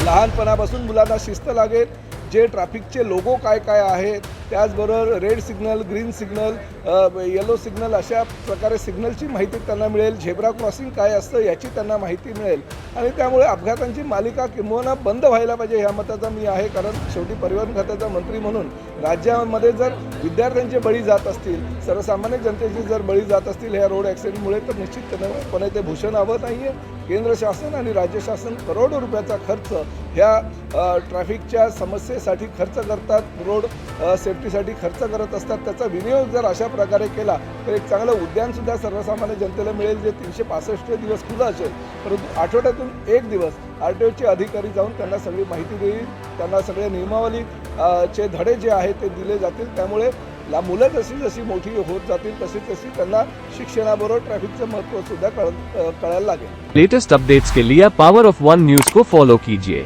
लहानपणापासून मुलांना शिस्त लागेल, जे ट्रॅफिकचे लोगो काय काय आहेत, त्याचबरोबर red signal, green signal, yellow signal अशा प्रकारे सिग्नलची माहिती त्यांना मिळेल, झेब्रा क्रॉसिंग काय असतं याची त्यांना माहिती मिळेल आणि त्यामुळे अपघातांची मालिका किंबहुना बंद व्हायला पाहिजे ह्या मताचा मी आहे. कारण शेवटी परिवहन खात्याचा मंत्री म्हणून राज्यामध्ये जर विद्यार्थ्यांचे बळी जात असतील, सर्वसामान्य जनतेची जर बळी जात असतील ह्या रोड ॲक्सिडेंटमुळे, तर निश्चितपणे ते भूषण हवं नाही आहे. केंद्र शासन आणि राज्य शासन करोडो रुपयाचा खर्च ह्या ट्रॅफिकच्या समस्येसाठी खर्च करतात, रोड सेफ्टीसाठी खर्च करत असतात. त्याचा विनियोग जर अशा प्रकारे केला तर एक चांगलं उद्यानसुद्धा सर्वसामान्य जनतेला मिळेल, जे 365 दिवस खुलं असेल. परंतु आठवड्यातून एक दिवस RTOचे अधिकारी जाऊन त्यांना सगळी माहिती देईल, त्यांना सगळे नियमावली चे धडे जे आहेत ते दिले जातील. त्यामुळे मुलं जशी जशी मोठी होत जातील तशी तशी त्यांना शिक्षणाबरोबर ट्रॅफिकचं महत्त्व सुद्धा कळायला लागेल. लेटेस्ट अपडेट्स के लिए पावर ऑफ वन न्यूज को फॉलो कीजिए.